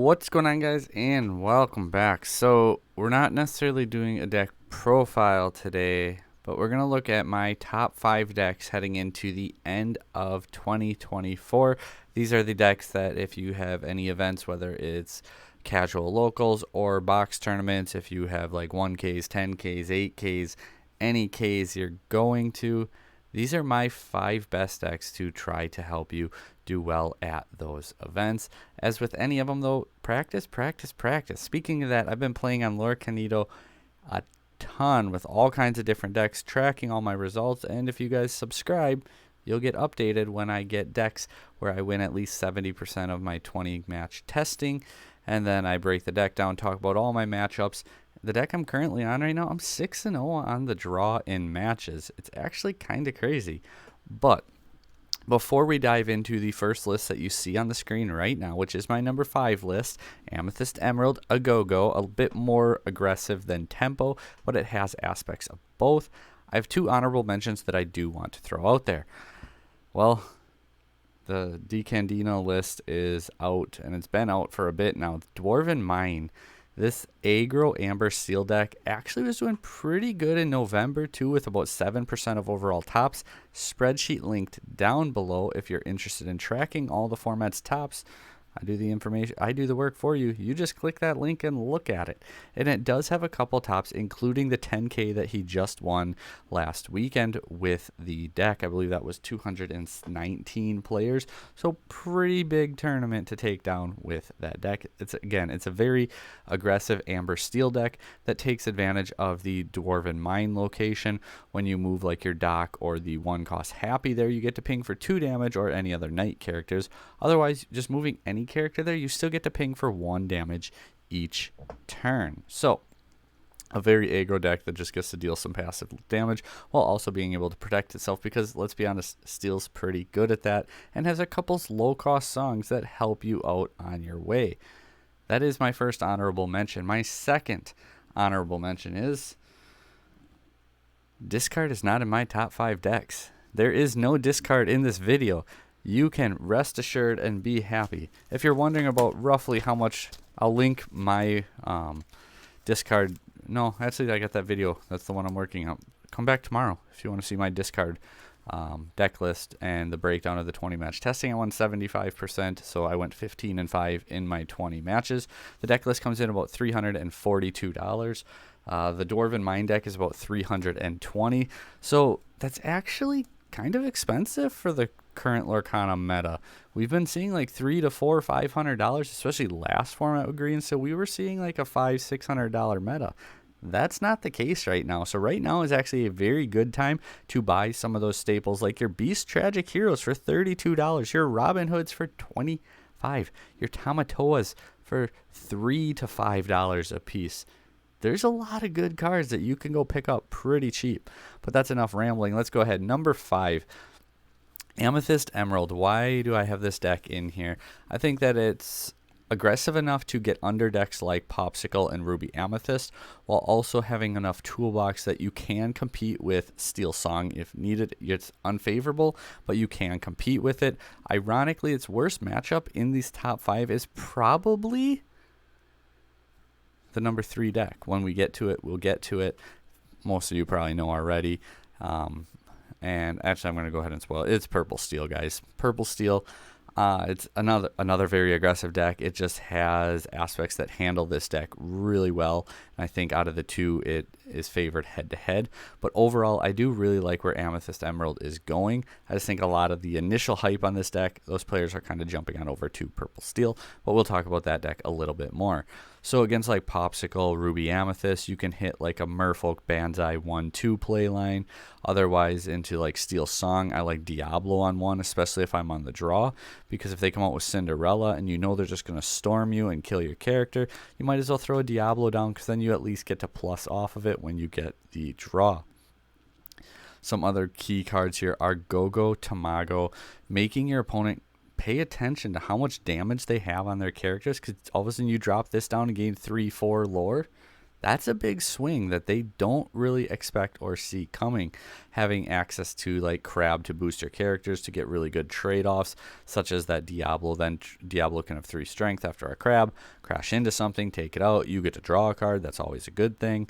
What's going on, guys, and welcome back. So we're not necessarily doing a deck profile today, but we're going to look at my top 5 decks heading into the end of 2024. These are the decks that if you have any events, whether it's casual locals or box tournaments, if you have like 1Ks, 10Ks, 8Ks, any Ks you're going to, these are my 5 best decks to try to help you do well at those events. As with any of them, though, practice, practice, practice. Speaking of that, I've been playing on Lorcana a ton with all kinds of different decks, tracking all my results. And if you guys subscribe, you'll get updated when I get decks where I win at least 70% of my 20 match testing. And then I break the deck down, talk about all my matchups. The deck I'm currently on right now, I'm 6-0 on the draw in matches. It's actually kind of crazy. But before we dive into the first list that you see on the screen right now, which is my number 5 list, Amethyst Emerald, a go-go, a bit more aggressive than Tempo, but it has aspects of both. I have 2 honorable mentions that I do want to throw out there. Well, the DCandino list is out, and it's been out for a bit now. Dwarven Mine. This aggro amber steel deck actually was doing pretty good in November too, with about 7% of overall tops. Spreadsheet linked down below if you're interested in tracking all the format's tops. I do the work for you. You just click that link and look at it. And it does have a couple tops, including the 10K that he just won last weekend with the deck. I believe that was 219 players. So pretty big tournament to take down with that deck. It's a very aggressive amber steel deck that takes advantage of the Dwarven Mine location. When you move like your Dock or the 1 cost Happy there, you get to ping for 2 damage or any other knight characters. Otherwise, just moving any character there, you still get to ping for 1 damage each turn. So a very aggro deck that just gets to deal some passive damage while also being able to protect itself, because let's be honest, Steel's pretty good at that and has a couple low cost songs that help you out on your way. That is my first honorable mention. My second honorable mention is discard is not in my top 5 decks. There is no discard in this video. You can rest assured and be happy. If you're wondering about roughly how much, I'll link my discard. No, actually, I got that video. That's the one I'm working on. Come back tomorrow if you want to see my discard deck list and the breakdown of the 20 match testing. I won 75%, so I went 15-5 in my 20 matches. The deck list comes in about $342. The Dwarven Mine deck is about $320. So that's actually kind of expensive for the current Lorcana meta. We've been seeing like $300 to $500, especially last format with green. So we were seeing like a $500-600 meta. That's not the case right now. So right now is actually a very good time to buy some of those staples, like your Beast Tragic Heroes for $32, your Robin Hoods for $25, your Tamatoas for $3 to $5 a piece. There's a lot of good cards that you can go pick up pretty cheap. But that's enough rambling. Let's go ahead. Number 5, Amethyst Emerald. Why do I have this deck in here? I think that it's aggressive enough to get under decks like Popsicle and Ruby Amethyst, while also having enough toolbox that you can compete with Steel Song if needed. It's unfavorable, but you can compete with it. Ironically, its worst matchup in these top 5 is probably the number 3 deck. When we get to it, we'll get to it. Most of you probably know already. And actually, I'm going to go ahead and spoil it. It's Purple Steel, guys. Purple Steel. It's another very aggressive deck. It just has aspects that handle this deck really well. And I think out of the 2, it is favored head-to-head. But overall, I do really like where Amethyst Emerald is going. I just think a lot of the initial hype on this deck, those players are kind of jumping on over to Purple Steel. But we'll talk about that deck a little bit more. So against like Popsicle, Ruby Amethyst, you can hit like a Merfolk Banzai 1-2 play line. Otherwise, into like Steel Song, I like Diablo on 1, especially if I'm on the draw. Because if they come out with Cinderella and you know they're just going to storm you and kill your character, you might as well throw a Diablo down, because then you at least get to plus off of it when you get the draw. Some other key cards here are Go-Go Tamago, making your opponent pay attention to how much damage they have on their characters, because all of a sudden you drop this down and gain 3-4 lore. That's a big swing that they don't really expect or see coming. Having access to like crab to boost your characters to get really good trade-offs, such as that Diablo. Then Diablo can have 3 strength after a crab, crash into something, take it out. You get to draw a card. That's always a good thing.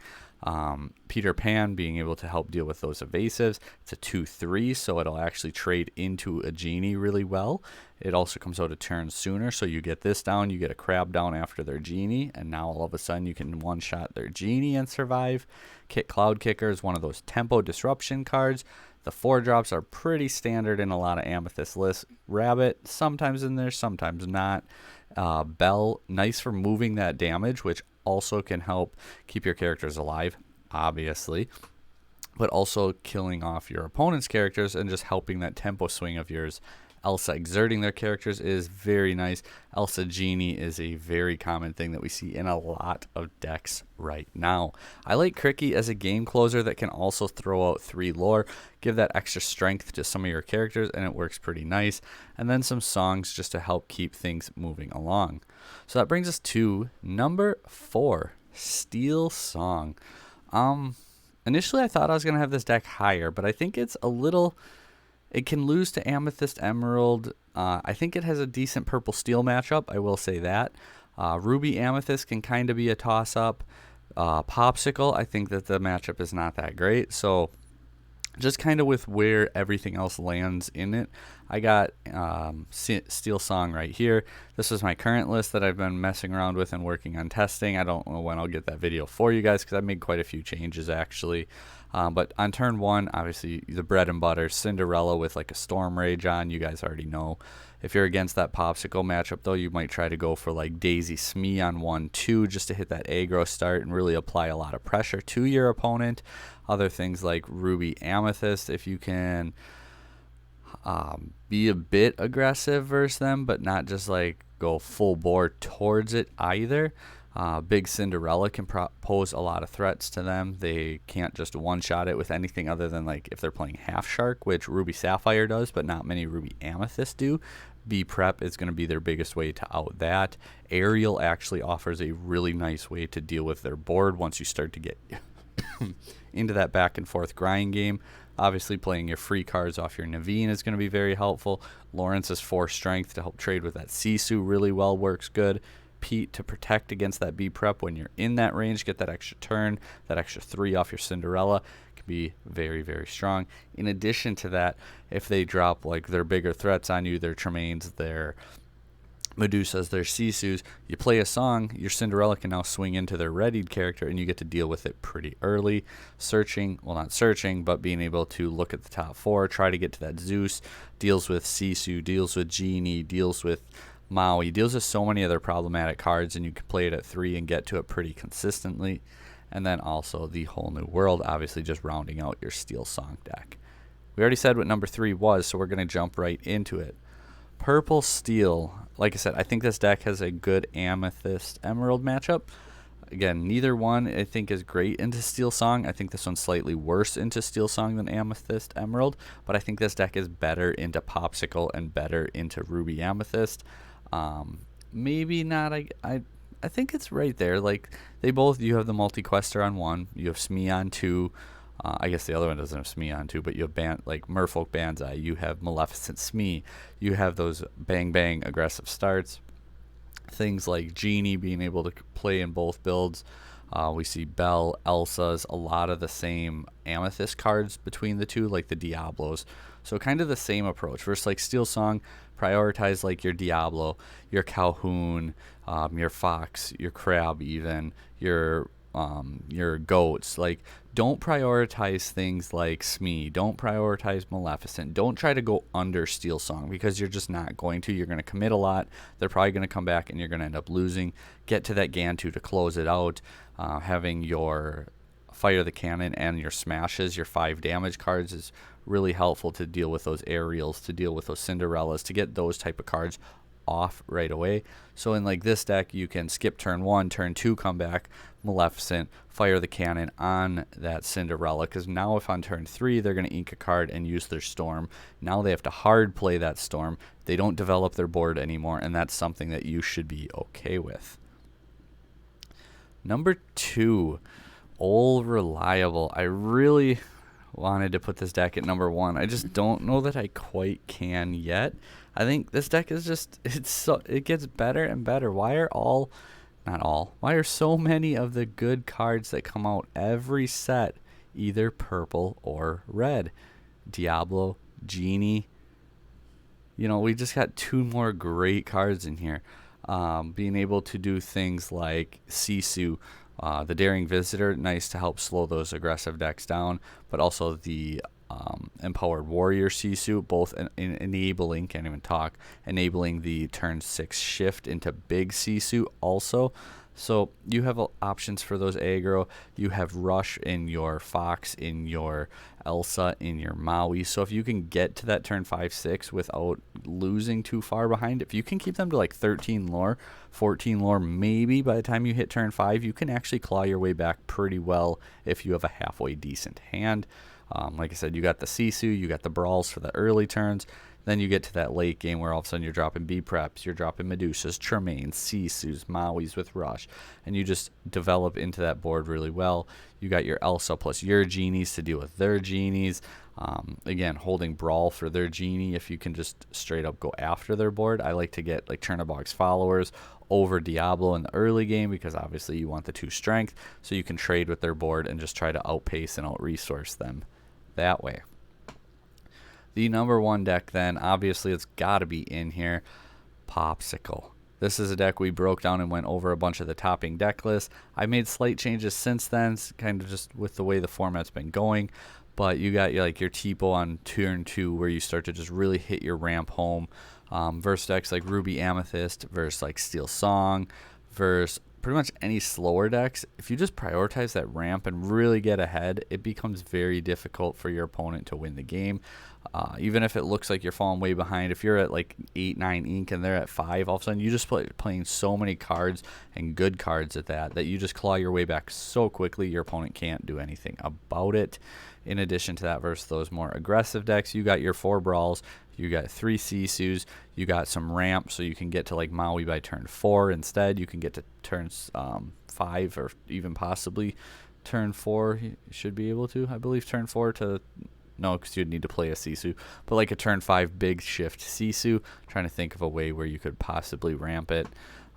Peter Pan being able to help deal with those evasives. It's a 2/3, so it'll actually trade into a genie really well. It also comes out a turn sooner, so you get this down, you get a crab down after their genie, and now all of a sudden you can one-shot their genie and survive. Cloud Kicker is one of those tempo disruption cards. The 4-drops are pretty standard in a lot of Amethyst lists. Rabbit, sometimes in there, sometimes not. Bell, nice for moving that damage, which also can help keep your characters alive, obviously, but also killing off your opponent's characters and just helping that tempo swing of yours. Elsa exerting their characters is very nice. Elsa Genie is a very common thing that we see in a lot of decks right now. I like Cricky as a game closer that can also throw out 3 lore, give that extra strength to some of your characters, and it works pretty nice. And then some songs just to help keep things moving along. So that brings us to number 4, Steel Song. Initially I thought I was going to have this deck higher, but I think it's a little... It can lose to Amethyst Emerald. I think it has a decent purple steel matchup, I will say that. Ruby Amethyst can kind of be a toss-up. Popsicle, I think that the matchup is not that great. So just kind of with where everything else lands in it, I got Steel Song right here. This is my current list that I've been messing around with and working on testing. I don't know when I'll get that video for you guys because I made quite a few changes actually. But on turn 1, obviously the bread and butter, Cinderella with like a Storm Rage on, you guys already know. If you're against that Popsicle matchup though, you might try to go for like Daisy Smee on 1/2 just to hit that aggro start and really apply a lot of pressure to your opponent. Other things like Ruby Amethyst, if you can be a bit aggressive versus them, but not just like go full bore towards it either. Big Cinderella can pose a lot of threats to them. They can't just one-shot it with anything other than like if they're playing Half Shark, which Ruby Sapphire does, but not many Ruby Amethyst do. B Prep is going to be their biggest way to out that. Ariel actually offers a really nice way to deal with their board once you start to get into that back and forth grind game. Obviously playing your free cards off your Naveen is going to be very helpful. Lawrence's 4 strength to help trade with that Sisu really well works good. Pete to protect against that B Prep when you're in that range, get that extra turn, that extra 3 off your Cinderella can be very, very strong. In addition to that, if they drop like their bigger threats on you, their Tremaines, their Medusas, their Sisus, you play a song, your Cinderella can now swing into their readied character and you get to deal with it pretty early. Searching, well not searching, but being able to look at the top 4, try to get to that Zeus, deals with Sisu, deals with Genie, deals with Maui, deals with so many other problematic cards, and you can play it at 3 and get to it pretty consistently. And then also the Whole New World, obviously just rounding out your Steel Song deck. We already said what number 3 was, so we're going to jump right into it. Purple Steel. Like I said, I think this deck has a good Amethyst Emerald matchup. Again, neither one I think is great into Steel Song. I think this one's slightly worse into Steel Song than Amethyst Emerald, but I think this deck is better into Popsicle and better into Ruby Amethyst. Maybe not. I think it's right there. Like they both. You have the Multi-Quester on 1. You have Smee on 2. I guess the other one doesn't have Smee on 2, but you have like Merfolk Banzai. You have Maleficent Smee. You have those bang bang aggressive starts. Things like Genie being able to play in both builds. We see Belle, Elsa's, a lot of the same Amethyst cards between the two, like the Diablos. So kind of the same approach. Versus like Steel Song, prioritize like your Diablo, your Calhoun, your Fox, your Crab even, your goats. Like don't prioritize things like Smee. Don't prioritize Maleficent. Don't try to go under Steel Song because you're just not going to. You're going to commit a lot. They're probably going to come back and you're going to end up losing. Get to that Gantu to close it out. Having your Fire the Cannon and your Smashes, your 5 damage cards is really helpful to deal with those Ariels, to deal with those Cinderellas, to get those type of cards off right away. So in like this deck, you can skip turn 1, turn 2, come back, Maleficent, Fire the Cannon on that Cinderella, because now if on turn 3 they're going to ink a card and use their Storm, now they have to hard play that Storm. They don't develop their board anymore, and that's something that you should be okay with. Number 2, Old Reliable. I really wanted to put this deck at number 1. I just don't know that I quite can yet. I think this deck is just, it gets better and better. Why are so many of the good cards that come out every set either purple or red? Diablo, Genie. You know, we just got 2 more great cards in here. Being able to do things like Sisu, the Daring Visitor, nice to help slow those aggressive decks down, but also the Empowered Warrior Sisu, both enabling, can't even talk, enabling the turn 6 shift into big Sisu also. So you have options for those aggro. You have Rush in your Fox, in your Elsa, in your Maui. So if you can get to that turn 5-6 without losing too far behind, if you can keep them to like 13 lore, 14 lore, maybe by the time you hit turn 5, you can actually claw your way back pretty well if you have a halfway decent hand. Like I said, you got the Sisu, you got the Brawls for the early turns. Then you get to that late game where all of a sudden you're dropping B-Preps, you're dropping Medusas, Tremaines, Sisus, Mauis with Rush, and you just develop into that board really well. You got your Elsa plus your Genies to deal with their Genies. Again, holding Brawl for their Genie if you can just straight up go after their board. I like to get like Chernobog's Followers over Diablo in the early game because obviously you want the 2 strength, so you can trade with their board and just try to outpace and out-resource them that way. The number 1 deck then, obviously it's got to be in here, Popsicle. This is a deck we broke down and went over a bunch of the topping deck lists. I made slight changes since then, kind of just with the way the format's been going. But you got your Tipo on turn 2 where you start to just really hit your ramp home. Versus decks like Ruby Amethyst, versus like Steel Song, versus pretty much any slower decks. If you just prioritize that ramp and really get ahead, it becomes very difficult for your opponent to win the game. Even if it looks like you're falling way behind, if you're at like 8-9 ink and they're at 5, all of a sudden you just playing so many cards and good cards at that you just claw your way back so quickly your opponent can't do anything about it. In addition to that, versus those more aggressive decks, you got your 4 Brawls, you got 3 Sisus, you got some ramp so you can get to like Maui by turn 4 instead. You can get to turns 5 or even possibly turn 4. You should be able to, I believe, turn 4 to... No, because you'd need to play a Sisu. But like a turn 5 big shift Sisu. Trying to think of a way where you could possibly ramp it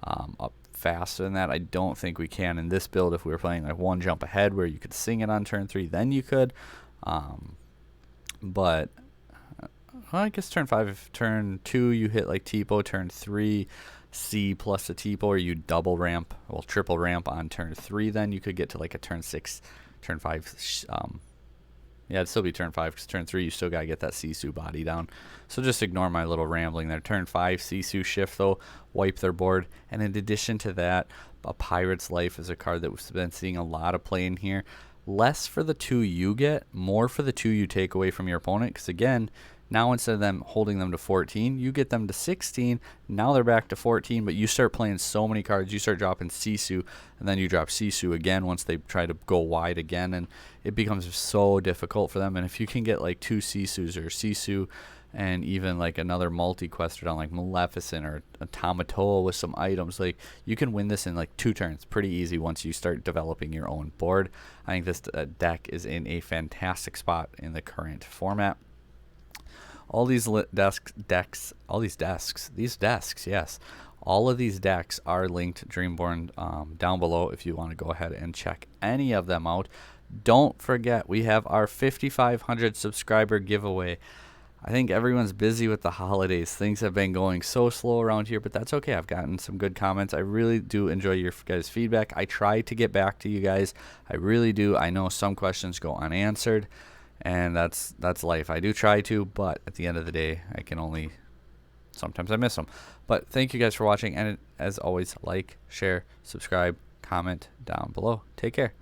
up faster than that. I don't think we can in this build. If we were playing like 1 jump ahead where you could sing it on turn 3, then you could. But well, I guess turn 5, turn 2 you hit like Tipo, turn 3 C plus a Tipo, or you double ramp, well triple ramp on turn 3, then you could get to like a turn 6, turn 5 yeah, it'd still be turn 5 because turn 3 you still got to get that Sisu body down. So just ignore my little rambling there. Turn 5 Sisu shift though, wipe their board. And in addition to that, a Pirate's Life is a card that we've been seeing a lot of play in here. Less for the 2 you get, more for the 2 you take away from your opponent. Because again, now instead of them holding them to 14, you get them to 16. Now they're back to 14, but you start playing so many cards. You start dropping Sisu, and then you drop Sisu again once they try to go wide again, and it becomes so difficult for them. And if you can get like 2 Sisus or Sisu and even like another multi-quester down like Maleficent or a Tamatoa with some items, like you can win this in like 2 turns pretty easy once you start developing your own board. I think this deck is in a fantastic spot in the current format. All these desks, yes. All of these decks are linked Dreamborn down below if you want to go ahead and check any of them out. Don't forget, we have our 5,500 subscriber giveaway. I think everyone's busy with the holidays. Things have been going so slow around here, but that's okay. I've gotten some good comments. I really do enjoy your guys' feedback. I try to get back to you guys. I really do. I know some questions go unanswered, and that's life. I do try to, but at the end of the day, sometimes I miss them. But thank you guys for watching, and as always, like, share, subscribe, comment down below. Take care.